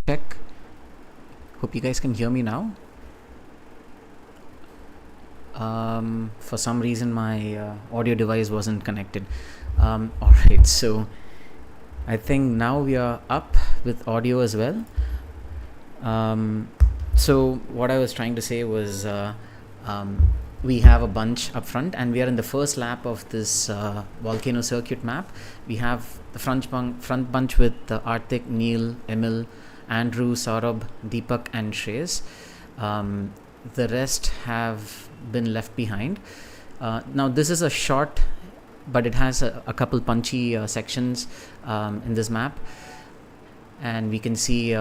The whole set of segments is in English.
Check. Hope you guys can hear me now. For some reason my audio device wasn't connected. Alright, so I think now we are up with audio as well. So what I was trying to say was we have a bunch up front and we are in the first lap of this Volcano circuit map. We have the front bunch with Artik, Neil, Emil, Andrew, Saurabh, Deepak and Shreyas. The rest have been left behind. Now this is a short, but it has a couple punchy sections in this map, and we can see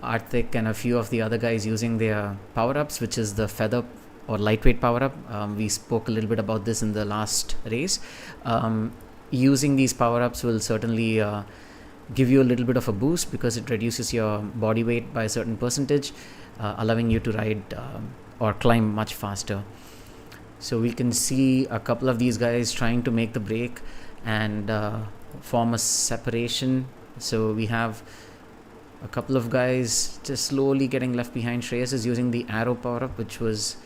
Artik and a few of the other guys using their power-ups, which is the feather or lightweight power-up. We spoke a little bit about this in the last race. Using these power-ups will certainly give you a little bit of a boost because it reduces your body weight by a certain percentage, allowing you to ride or climb much faster. So we can see a couple of these guys trying to make the break and form a separation. So we have a couple of guys just slowly getting left behind. Shreyas is using the arrow power up, which was,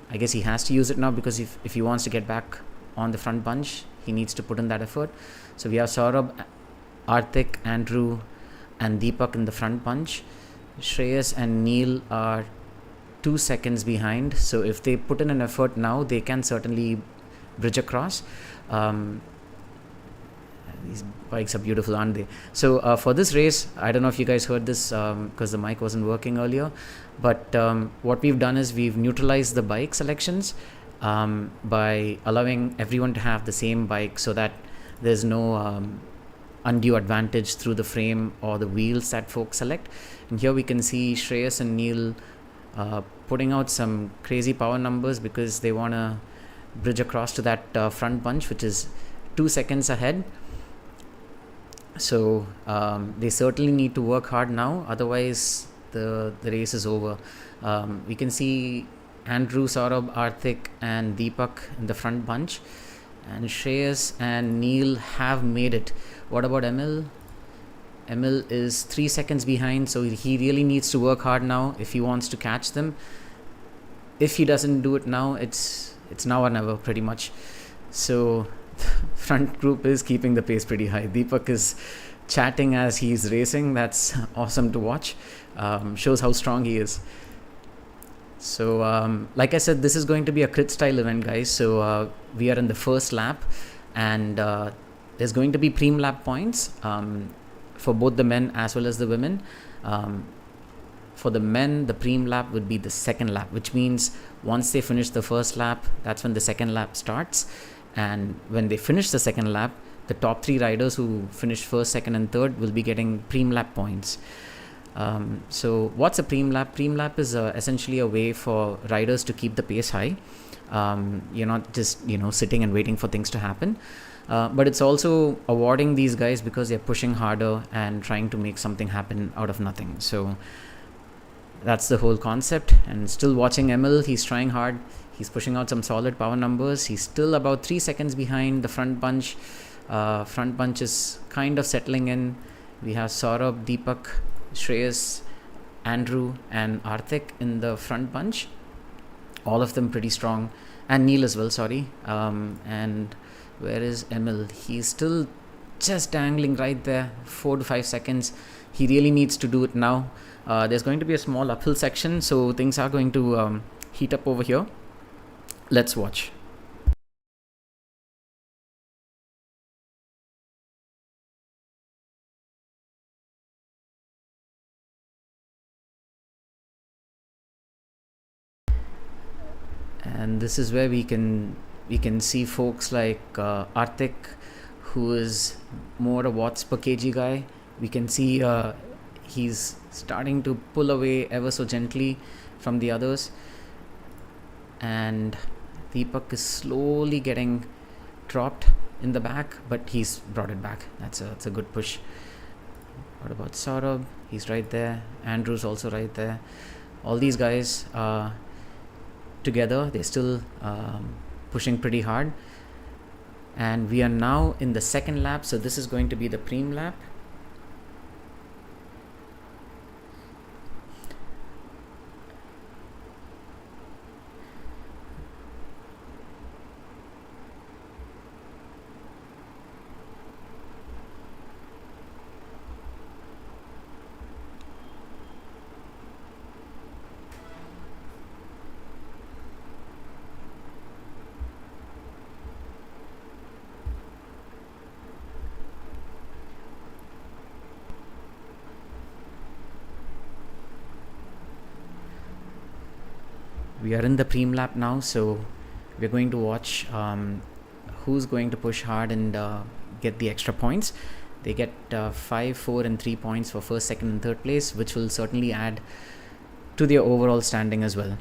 I guess he has to use it now because if he wants to get back on the front bunch, he needs to put in that effort. So we have Saurabh, Artik, Andrew and Deepak in the front bunch. Shreyas and Neil are 2 seconds behind, so if they put in an effort now, they can certainly bridge across. These bikes are beautiful, aren't they? So for this race, I don't know if you guys heard this because the mic wasn't working earlier, but what we've done is we've neutralized the bike selections by allowing everyone to have the same bike so that there's no undue advantage through the frame or the wheels that folks select. And here we can see Shreyas and Neil putting out some crazy power numbers because they want to bridge across to that front bunch, which is 2 seconds ahead. So they certainly need to work hard now, otherwise the race is over. We can see Andrew, Saurabh, Artik and Deepak in the front bunch, and Shreyas and Neil have made it. What about Emil? Emil is 3 seconds behind, so he really needs to work hard now if he wants to catch them. If he doesn't do it now, it's now or never pretty much. So front group is keeping the pace pretty high. Deepak is chatting as he's racing. That's awesome to watch. Shows how strong he is. So like I said, this is going to be a crit style event, guys. So we are in the first lap, and there's going to be preem lap points for both the men as well as the women. For the men, the preem lap would be the second lap, which means once they finish the first lap, that's when the second lap starts. And when they finish the second lap, the top 3 riders who finish first, second and third will be getting preem lap points. So what's a preem lap? Preem lap is essentially a way for riders to keep the pace high. You're not just sitting and waiting for things to happen, but it's also awarding these guys because they're pushing harder and trying to make something happen out of nothing. So that's the whole concept. And still watching Emil, he's trying hard. He's pushing out some solid power numbers. He's still about 3 seconds behind the front bunch. Front bunch is kind of settling in. We have Saurabh, Deepak, Shreyas, Andrew and Artik in the front bunch. All of them pretty strong. And Neil as well, sorry. And where is Emil? He's still just dangling right there, 4 to 5 seconds. He really needs to do it now. There's going to be a small uphill section, so things are going to heat up over here. Let's watch. And this is where we can see folks like Artik, who is more a watts per kg guy. We can see he's starting to pull away ever so gently from the others, and Deepak is slowly getting dropped in the back, but he's brought it back. That's a good push. What about Saurabh? He's right there. Andrew's also right there. All these guys together, they're still pushing pretty hard. And we are now in the second lap, so this is going to be the preem lap. we are in the preem lap now, so we're going to watch who's going to push hard and get the extra points. They get 5, 4 and 3 points for first, second and third place, which will certainly add to their overall standing as well.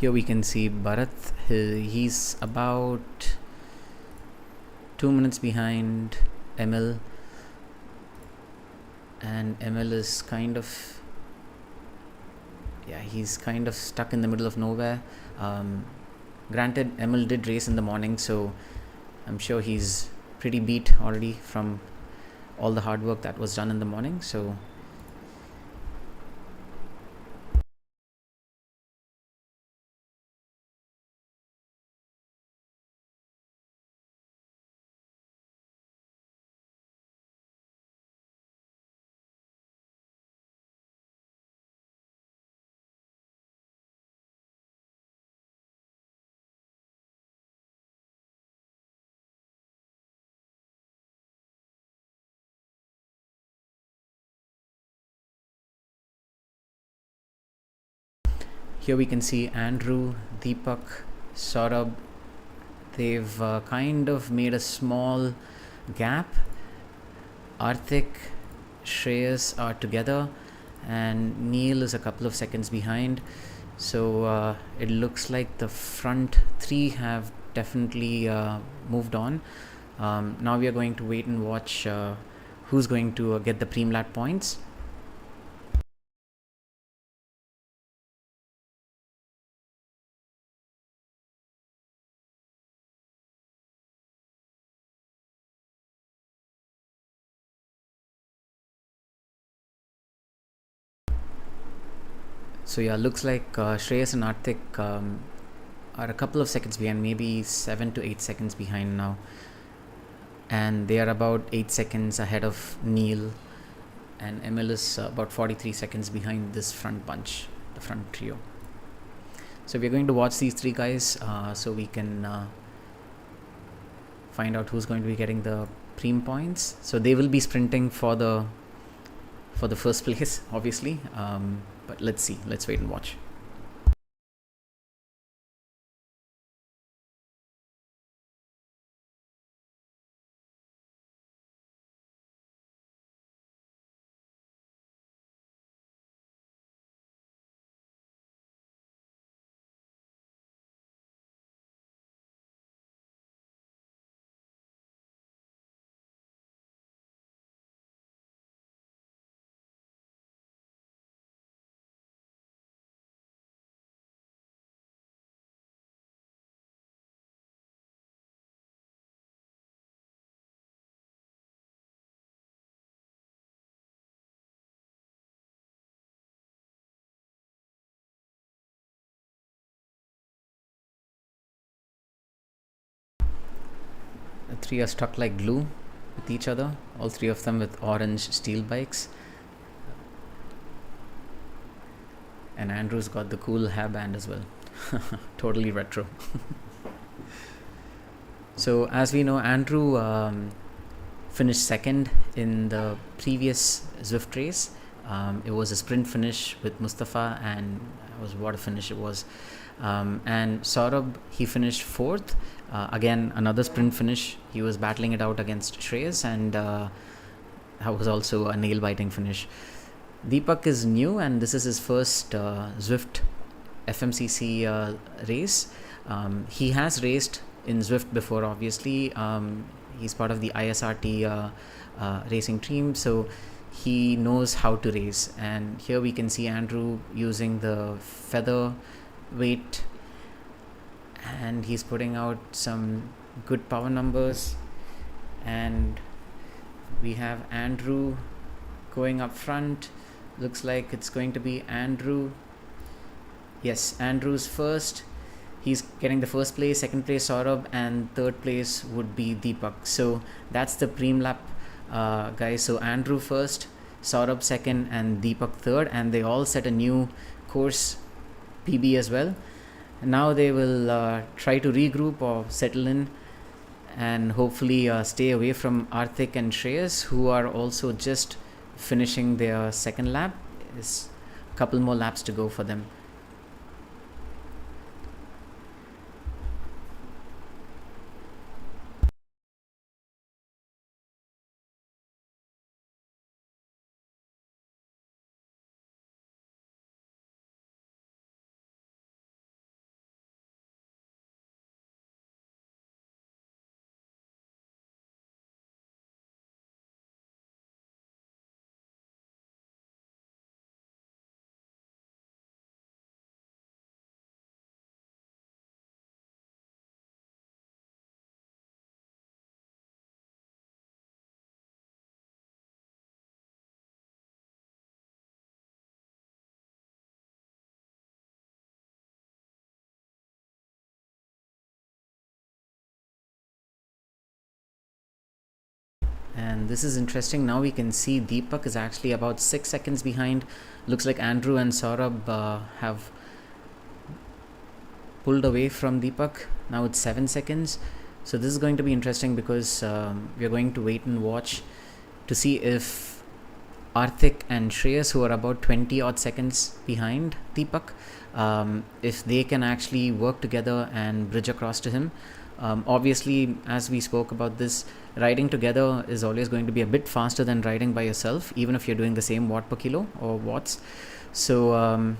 Here we can see Bharat. He's about 2 minutes behind Emil, and Emil is he's kind of stuck in the middle of nowhere. Granted, Emil did race in the morning, so I'm sure he's pretty beat already from all the hard work that was done in the morning. So here we can see Andrew, Deepak, Saurabh. They've kind of made a small gap. Arthik, Shreyas are together, and Neil is a couple of seconds behind. So it looks like the front three have definitely moved on. Now we are going to wait and watch who's going to get the preem lap points. So yeah, looks like Shreyas and Arthik are a couple of seconds behind, maybe 7 to 8 seconds behind now. And they are about 8 seconds ahead of Neil, and Emil is about 43 seconds behind this front bunch, the front trio. So we're going to watch these three guys so we can find out who's going to be getting the preem points. So they will be sprinting for the first place, obviously. But let's see. Let's wait and watch. The three are stuck like glue with each other, all three of them with orange steel bikes. And Andrew's got the cool hairband as well. Totally retro. So as we know, Andrew finished second in the previous Zwift race. It was a sprint finish with Mustafa, and what a finish it was. And Saurabh, he finished fourth. Again, another sprint finish. He was battling it out against Shreyas, and that was also a nail-biting finish. Deepak is new, and this is his first Zwift FMCC race. He has raced in Zwift before, obviously. He's part of the ISRT racing team, so he knows how to race. And here we can see Andrew using the feather weight, and he's putting out some good power numbers. And we have Andrew going up front. Looks like it's going to be Andrew. Yes, Andrew's first. He's getting the first place, second place Saurabh, and third place would be Deepak. So that's the preem lap, guys. So Andrew first, Saurabh second, and Deepak third, and they all set a new course PB as well. Now they will try to regroup or settle in and hopefully stay away from Arthik and Shreyas, who are also just finishing their second lap. There's a couple more laps to go for them. And this is interesting. Now we can see Deepak is actually about 6 seconds behind. Looks like Andrew and Saurabh have pulled away from Deepak. Now it's 7 seconds. So this is going to be interesting because we're going to wait and watch to see if Arthik and Shreyas, who are about 20 odd seconds behind Deepak, if they can actually work together and bridge across to him. Obviously, as we spoke about this, riding together is always going to be a bit faster than riding by yourself, even if you're doing the same watt per kilo or watts. So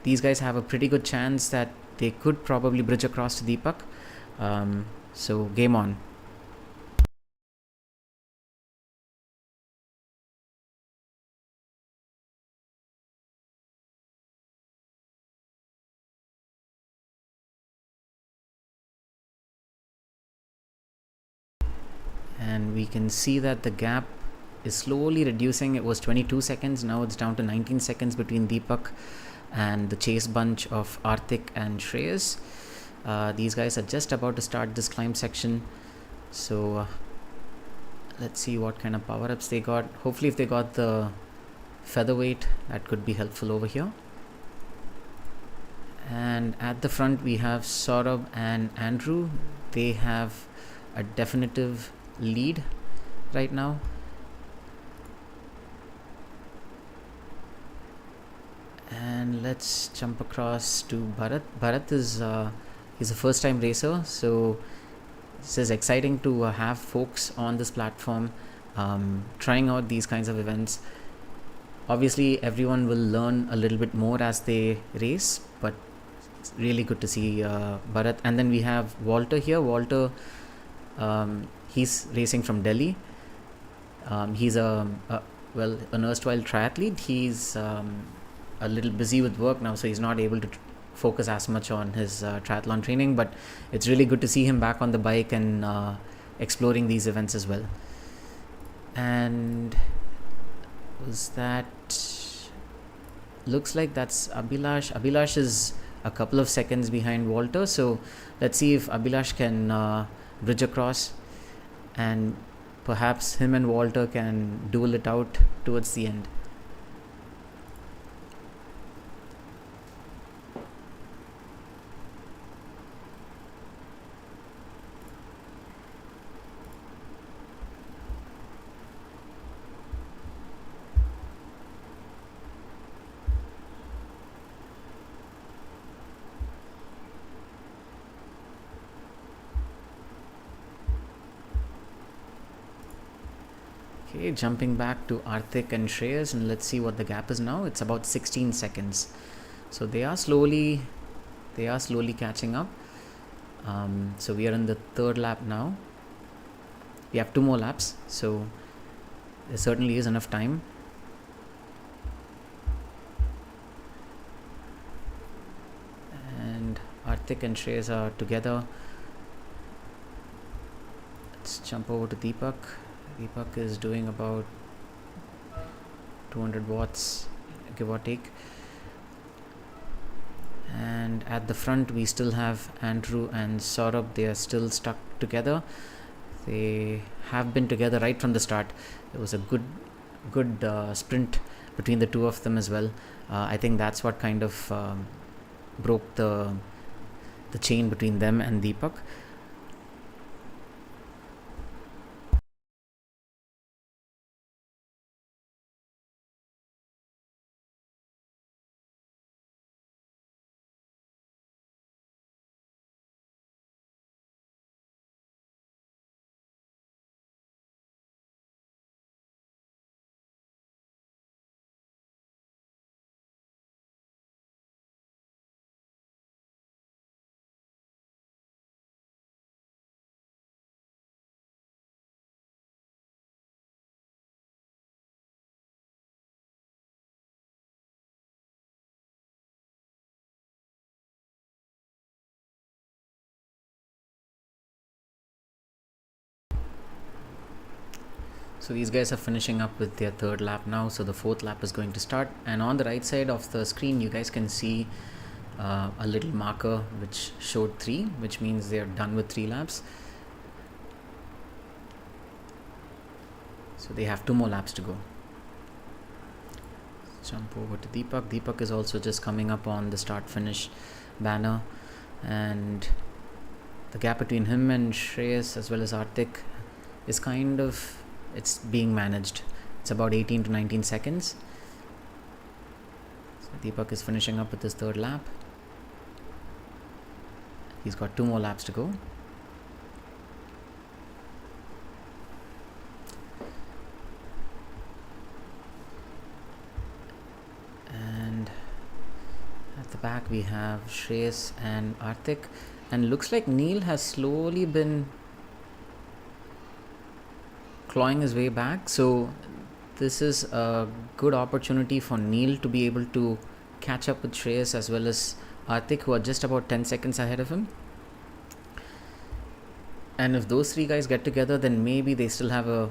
these guys have a pretty good chance that they could probably bridge across to Deepak. So game on. And we can see that the gap is slowly reducing. It was 22 seconds, now it's down to 19 seconds between Deepak and the chase bunch of Arthik and Shreyas. These guys are just about to start this climb section, so let's see what kind of power-ups they got. Hopefully if they got the featherweight, that could be helpful over here. And at the front we have Saurabh and Andrew. They have a definitive lead right now. And let's jump across to Bharat. Bharat is he's a first time racer, so this is exciting to have folks on this platform trying out these kinds of events. Obviously everyone will learn a little bit more as they race, but it's really good to see Bharat. And then we have Walter here. Walter, he's racing from Delhi. He's an erstwhile triathlete. He's a little busy with work now, so he's not able to focus as much on his triathlon training, but it's really good to see him back on the bike and exploring these events as well. And was that, looks like that's Abhilash. Abhilash is a couple of seconds behind Walter, so let's see if Abhilash can bridge across and perhaps him and Walter can duel it out towards the end. Okay, jumping back to Arthik and Shreyas, and let's see what the gap is now. It's about 16 seconds. So they are slowly catching up. So we are in the third lap now. We have 2 more laps, so there certainly is enough time. And Arthik Artik and Shreyas are together. Let's jump over to Deepak. Deepak is doing about 200 watts, give or take. And at the front we still have Andrew and Saurabh. They are still stuck together. They have been together right from the start. It was a good sprint between the two of them as well. I think that's what kind of broke the chain between them and Deepak. So these guys are finishing up with their third lap now, so the fourth lap is going to start. And on the right side of the screen you guys can see a little marker which showed 3, which means they're done with 3 laps. So they have 2 more laps to go. Let's jump over to Deepak. Deepak is also just coming up on the start finish banner, and the gap between him and Shreyas as well as Artik is kind of, it's being managed. It's about 18 to 19 seconds. So Deepak is finishing up with his third lap. He's got 2 more laps to go. And at the back we have Shreyas and Artik, and looks like Neil has slowly been clawing his way back. So this is a good opportunity for Neil to be able to catch up with Shreyas as well as Artik, who are just about 10 seconds ahead of him. And if those 3 guys get together, then maybe they still have a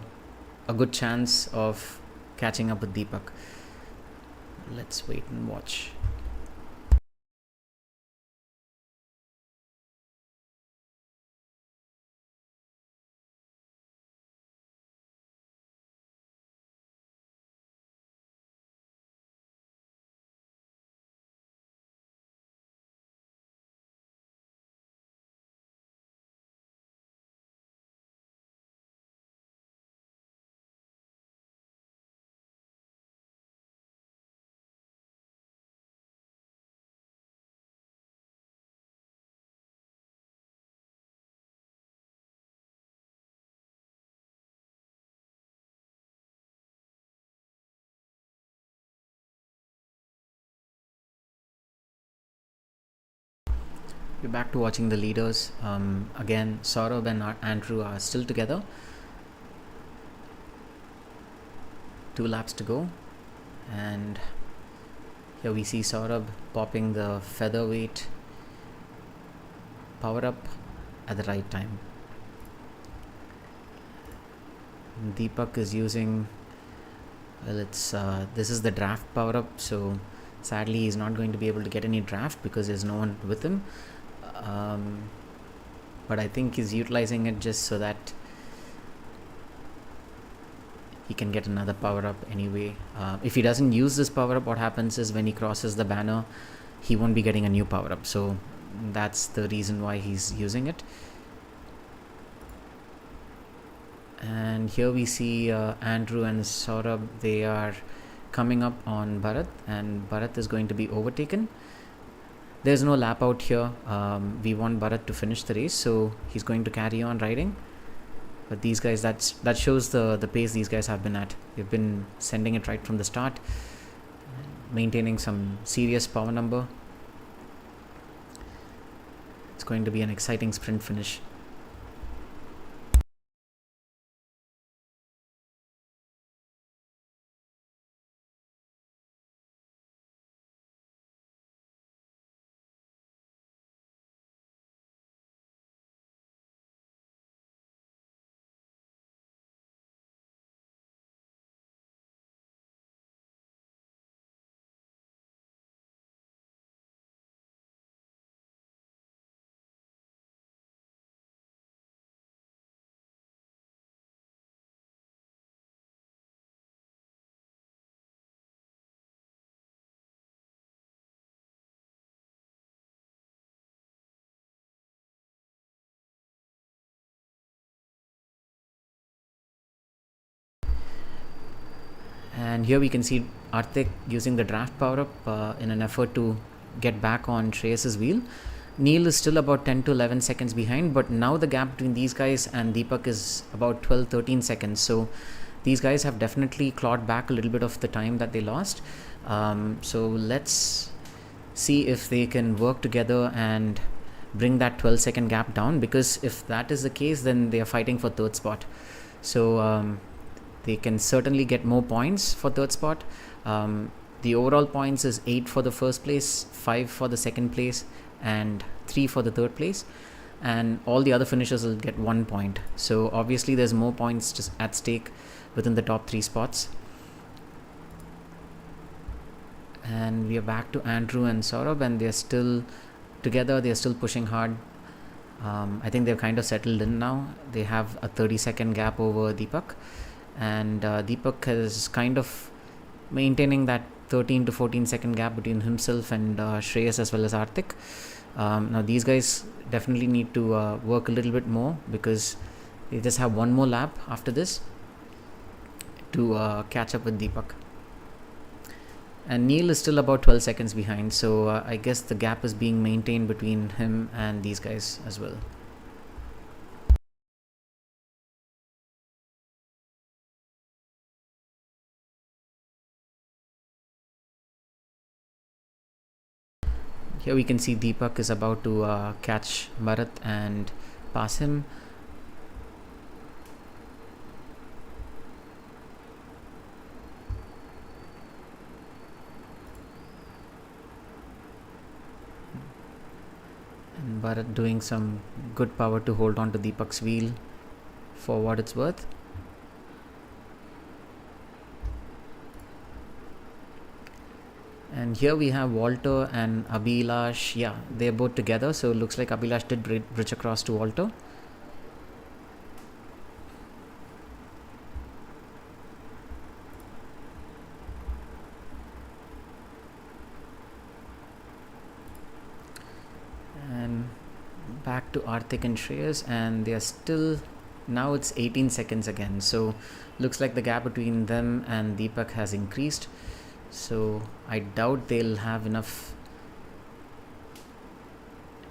good chance of catching up with Deepak. Let's wait and watch. We're back to watching the leaders. Again, Saurabh and Andrew are still together. 2 laps to go. And here we see Saurabh popping the featherweight power up at the right time. Deepak is using, well, it's this is the draft power up, so sadly he's not going to be able to get any draft because there's no one with him. But I think he's utilizing it just so that he can get another power up anyway. If he doesn't use this power up, what happens is when he crosses the banner, he won't be getting a new power up. So that's the reason why he's using it. And here we see Andrew and Saurabh. They are coming up on Bharat, and Bharat is going to be overtaken. There's no lap out here. We want Bharat to finish the race, so he's going to carry on riding. But these guys, that shows the pace these guys have been at. They've been sending it right from the start, maintaining some serious power number. It's going to be an exciting sprint finish. And here we can see Arthik using the draft power up in an effort to get back on Shreyas's wheel. Neil is still about 10 to 11 seconds behind, but now the gap between these guys and Deepak is about 12-13 seconds. So these guys have definitely clawed back a little bit of the time that they lost. So let's see if they can work together and bring that 12-second gap down, because if that is the case, then they are fighting for third spot. So they can certainly get more points for third spot. The overall points is 8 for the first place, 5 for the second place, and 3 for the third place, and all the other finishers will get 1 point. So obviously there's more points just at stake within the top 3 spots. And we are back to Andrew and Saurabh, and they're still together, they're still pushing hard. I think they've kind of settled in now. They have a 30-second gap over Deepak, and Deepak is kind of maintaining that 13 to 14 second gap between himself and Shreyas as well as Arthik. Now these guys definitely need to work a little bit more, because they just have one more lap after this to catch up with Deepak. And Neil is still about 12 seconds behind, so I guess the gap is being maintained between him and these guys as well. Here we can see Deepak is about to catch Bharat and pass him. And Bharat doing some good power to hold on to Deepak's wheel for what it's worth. And here we have Walter and Abhilash. Yeah, they're both together, so it looks like Abhilash did bridge across to Walter. And back to Arthik and Shreyas, and they are still, now it's 18 seconds again, so looks like the gap between them and Deepak has increased. So I doubt they'll have enough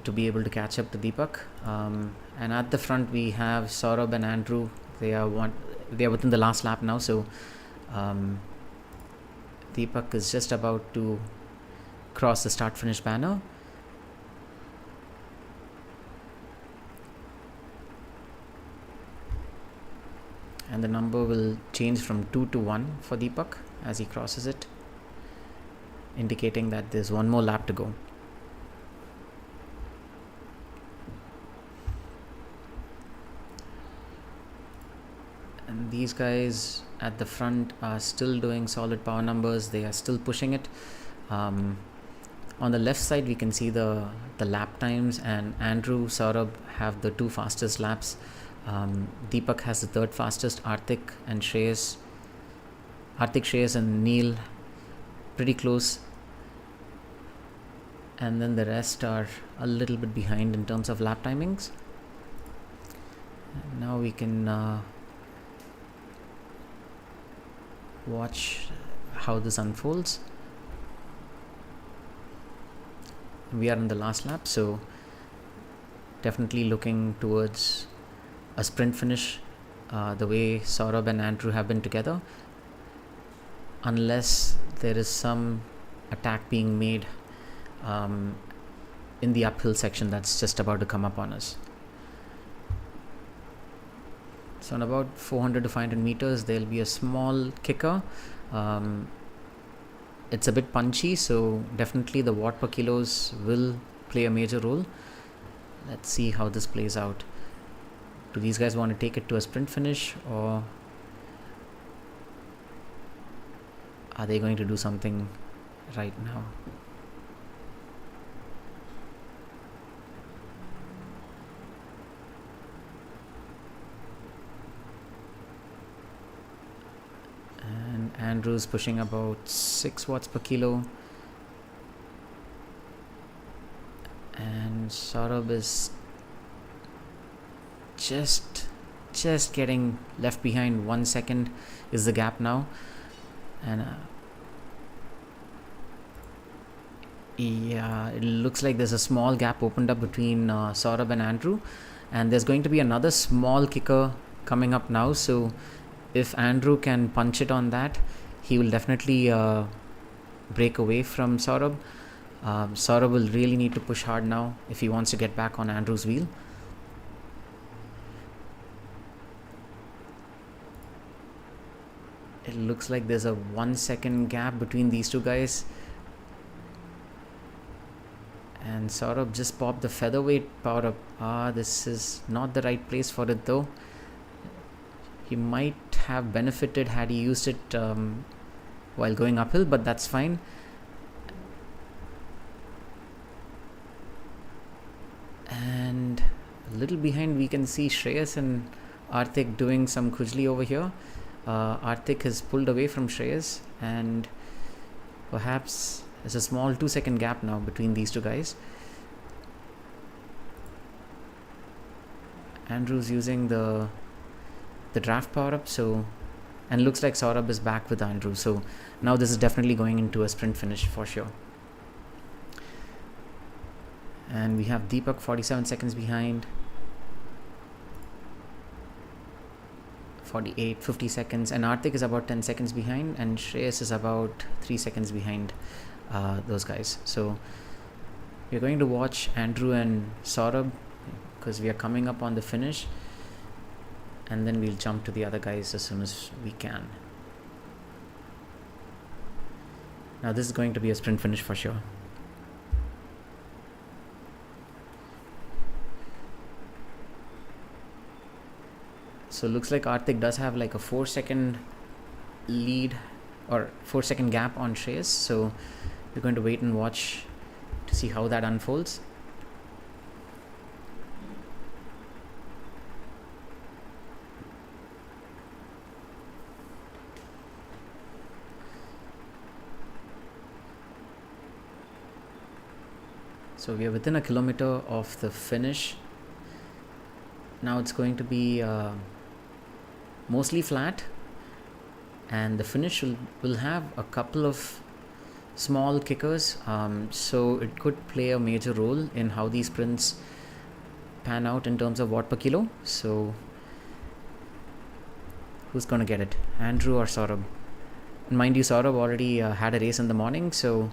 to be able to catch up to Deepak. And at the front we have Saurabh and Andrew. They are within the last lap now, so Deepak is just about to cross the start finish banner. And the number will change from 2 to 1 for Deepak as he crosses it, indicating that there's one more lap to go. And these guys at the front are still doing solid power numbers. They are still pushing it. On the left side we can see the lap times, and Andrew, Saurabh have the 2 fastest laps. Deepak has the 3rd fastest. Arthik, Shreyas and Neil pretty close, and then the rest are a little bit behind in terms of lap timings. And now we can watch how this unfolds. We are in the last lap, so definitely looking towards a sprint finish, the way Saurabh and Andrew have been together, unless there is some attack being made in the uphill section that's just about to come up on us. So in about 400 to 500 meters there'll be a small kicker. It's a bit punchy, so definitely the watt per kilos will play a major role. Let's see how this plays out. Do these guys want to take it to a sprint finish, or are they going to do something right now? And Andrew's pushing about 6 watts per kilo, and Saurabh is just getting left behind. 1 second is the gap now. And yeah, it looks like there's a small gap opened up between Saurabh and Andrew, and there's going to be another small kicker coming up now. So if Andrew can punch it on that, he will definitely break away from Saurabh. Saurabh will really need to push hard now if he wants to get back on Andrew's wheel. It looks like there's a 1 second gap between these two guys. And Saurabh just popped the featherweight power up. This is not the right place for it though. He might have benefited had he used it while going uphill, but that's fine. And a little behind we can see Shreyas and Arthik doing some khujli over here. Arthik has pulled away from Shreyas, and perhaps there's a small 2 second gap now between these two guys. Andrew's using the draft power up, so, and looks like Saurabh is back with Andrew, so now this is definitely going into a sprint finish for sure. And we have Deepak 47 seconds behind, 48, 50 seconds, and Arthik is about 10 seconds behind, and Shreyas is about 3 seconds behind those guys. So we're going to watch Andrew and Saurabh because we are coming up on the finish, and then we'll jump to the other guys as soon as we can. Now this is going to be a sprint finish for sure. So it looks like Arthik does have like a 4 second lead or 4 second gap on Shreyas, so we're going to wait and watch to see how that unfolds. So we are within a kilometer of the finish. Now it's going to be mostly flat, and the finish will have a couple of small kickers, so it could play a major role in how these sprints pan out in terms of watt per kilo. So who's going to get it, Andrew or Saurabh? And mind you, Saurabh already had a race in the morning, so,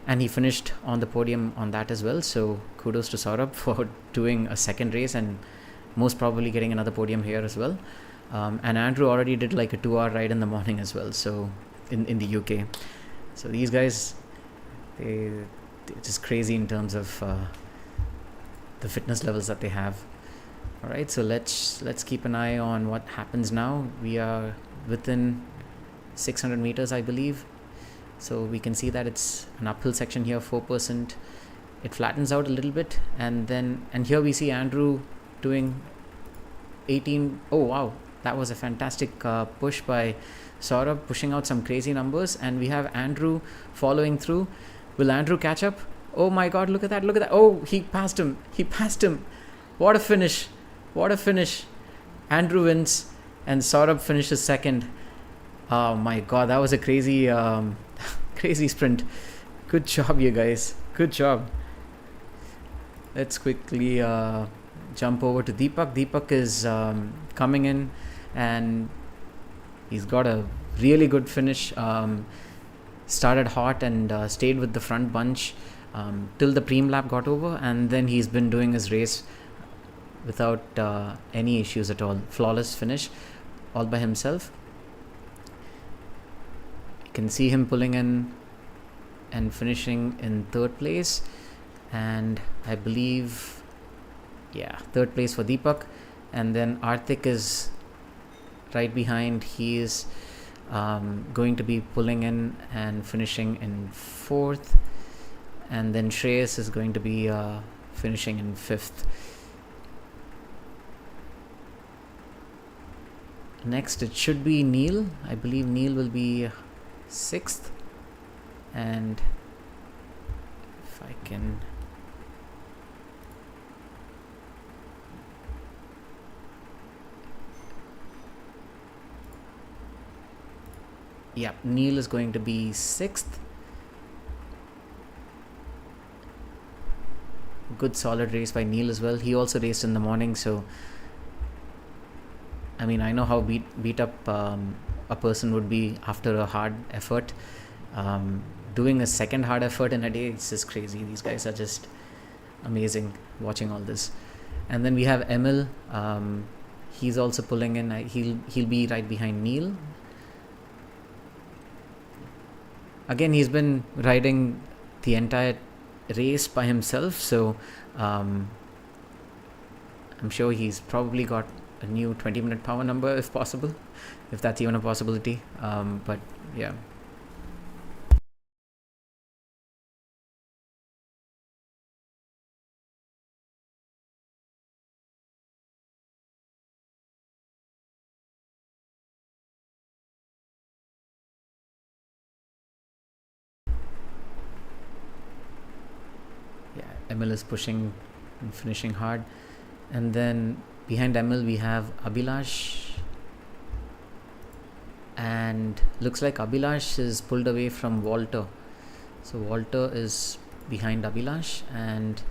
and he finished on the podium on that as well, so kudos to Saurabh for doing a second race and most probably getting another podium here as well. And Andrew already did like a 2-hour ride in the morning as well, so in the UK. So these guys, they're just crazy in terms of the fitness levels that they have. All right, so let's keep an eye on what happens now. We are within 600 meters, I believe. So we can see that it's an uphill section here, 4%. It flattens out a little bit, and here we see Andrew doing 18. Oh wow, that was a fantastic push by Saurabh, pushing out some crazy numbers, and we have Andrew following through. Will Andrew catch up? Oh my god, look at that. Oh, he passed him. What a finish. Andrew wins and Saurabh finishes second. Oh my god, that was a crazy crazy sprint. Good job, you guys. Good job. Let's quickly jump over to Deepak. Deepak is coming in, and he's got a really good finish. Started hot and stayed with the front bunch till the preem lap got over, and then he's been doing his race without any issues at all. Flawless finish all by himself. You can see him pulling in and finishing in third place, and I believe, yeah, third place for Deepak. And then Arthik is right behind. He is going to be pulling in and finishing in fourth, and then Shreyas is going to be finishing in fifth. Next it should be Neil. I believe Neil will be sixth, and if I can Yeah, Neil is going to be 6th. Good solid race by Neil as well. He also raced in the morning, so I mean, I know how beat up a person would be after a hard effort. Um, Doing a second hard effort in a day, it's just crazy. These guys are just amazing watching all this. And then we have Emil. He's also pulling in. He'll be right behind Neil. Again, he's been riding the entire race by himself, so I'm sure he's probably got a new 20-minute power number if possible, if that's even a possibility. But yeah. Yeah, Emil is pushing and finishing hard. And then behind Emil, we have Abhilash. And looks like Abhilash is pulled away from Walter. So Walter is behind Abhilash, and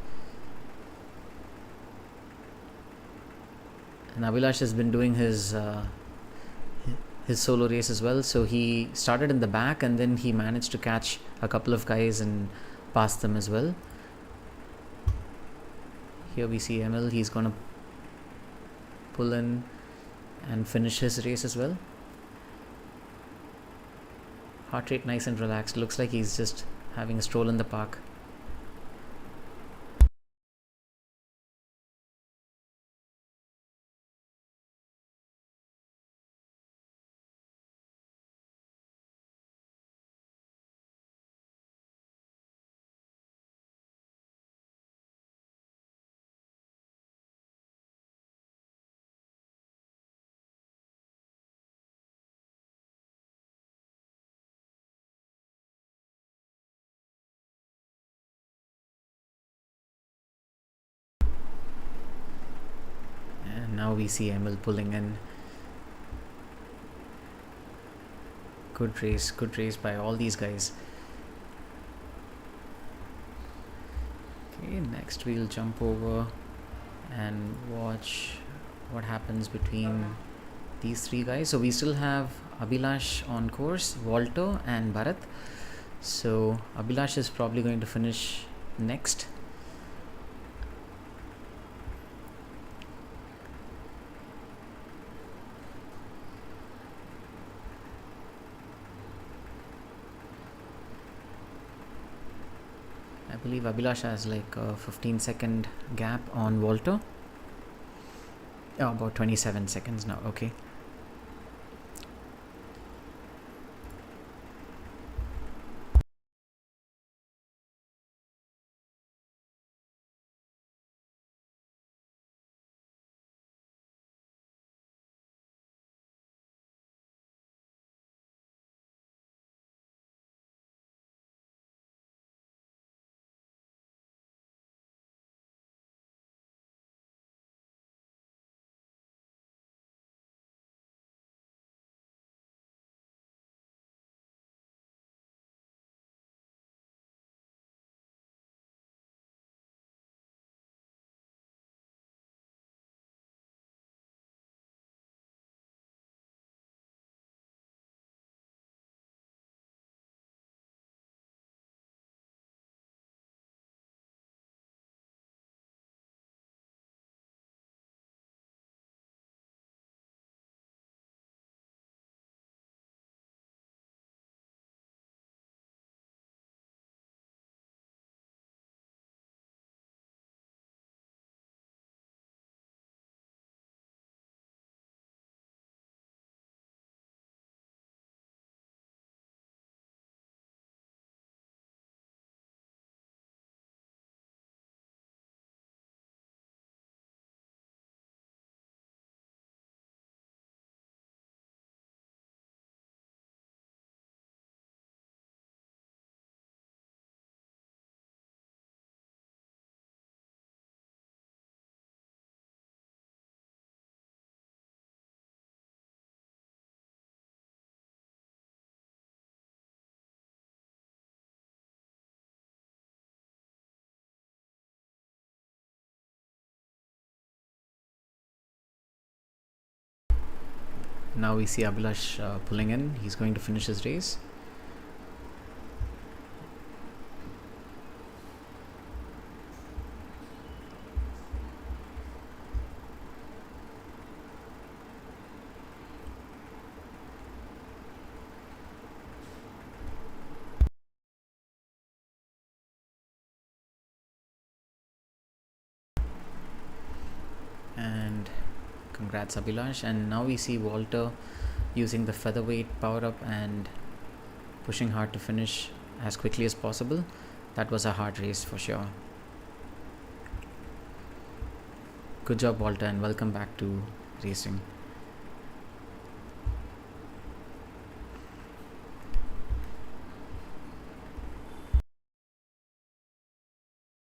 Abhilash has been doing his solo race as well. So he started in the back, and then he managed to catch a couple of guys and pass them as well. Here we see Emil. He's gonna pull in and finish his race as well. Heart rate nice and relaxed. Looks like he's just having a stroll in the park. And now we see Emil pulling in. Good race by all these guys. Okay, next we'll jump over and watch what happens between these three guys. So we still have Abhilash on course, Walter and Bharat. So Abhilash is probably going to finish next. I believe Abhilash has like a 15-second gap on Walter. Oh, about 27 seconds now. Okay. Now we see Abhilash pulling in. He's going to finish his race. And congrats Abhilash. And now we see Walter using the featherweight power up and pushing hard to finish as quickly as possible. That was a hard race for sure. Good job Walter, and welcome back to racing.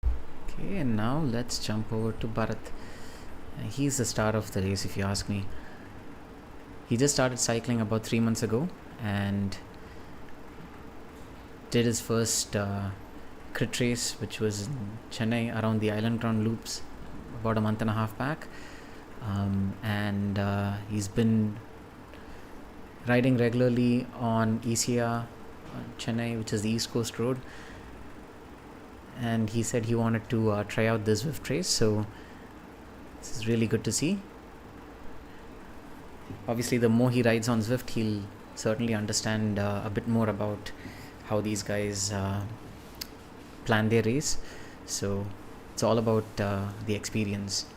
Okay, and now let's jump over to Bharat. He's the star of the race if you ask me. He just started cycling about 3 months ago and did his first crit race, which was in Chennai around the Island Ground loops about a month and a half back. And he's been riding regularly on ECR Chennai, which is the East Coast Road. And he said he wanted to try out this Zwift race, so this is really good to see. Obviously, the more he rides on Zwift, he'll certainly understand a bit more about how these guys plan their race. So it's all about the experience.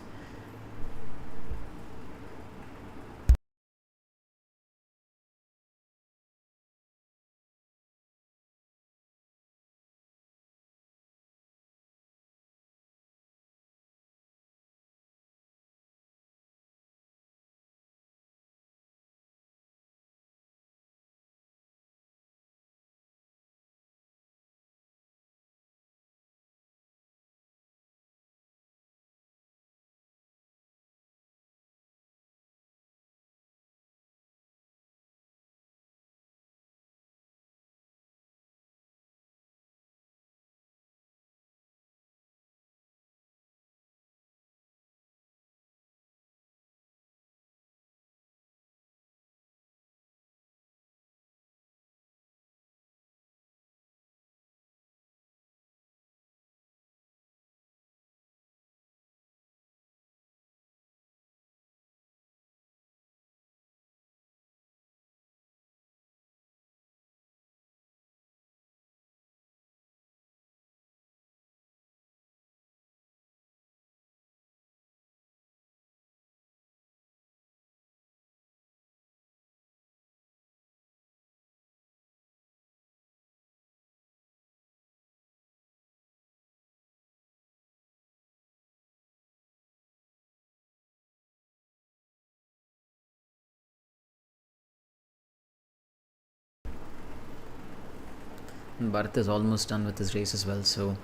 And Bharat is almost done with his race as well, so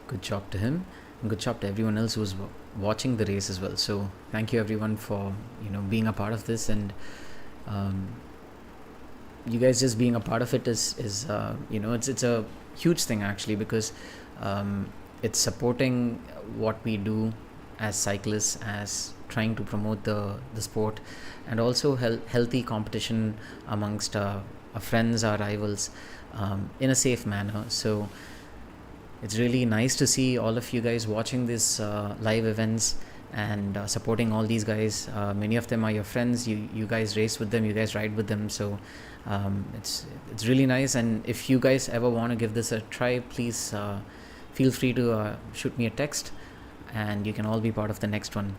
good job to him, and good job to everyone else who's watching the race as well. So thank you everyone for being a part of this, and you guys just being a part of it is it's a huge thing actually, because it's supporting what we do as cyclists, as trying to promote the sport, and also healthy competition amongst our friends, our rivals, in a safe manner. So it's really nice to see all of you guys watching this live events and supporting all these guys. Many of them are your friends. You guys race with them, you guys ride with them, so it's really nice. And if you guys ever want to give this a try, please feel free to shoot me a text, and you can all be part of the next one.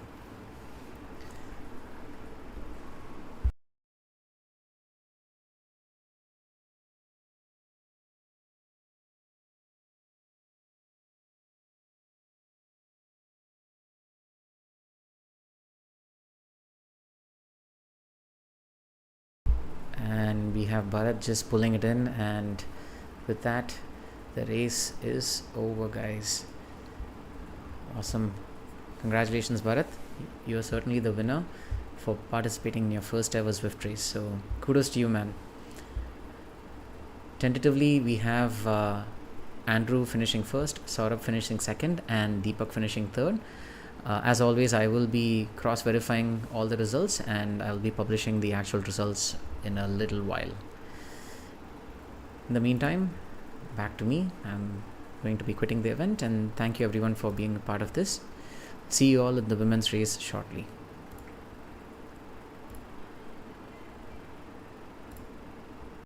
And we have Bharat just pulling it in, and with that the race is over, guys. Awesome. Congratulations Bharat, you are certainly the winner for participating in your first ever Zwift race, so kudos to you, man. Tentatively we have Andrew finishing first, Saurabh finishing second, and Deepak finishing third. As always, I will be cross-verifying all the results, and I'll be publishing the actual results in a little while. In the meantime, back to me. I'm going to be quitting the event, and thank you everyone for being a part of this. See you all in the women's race shortly.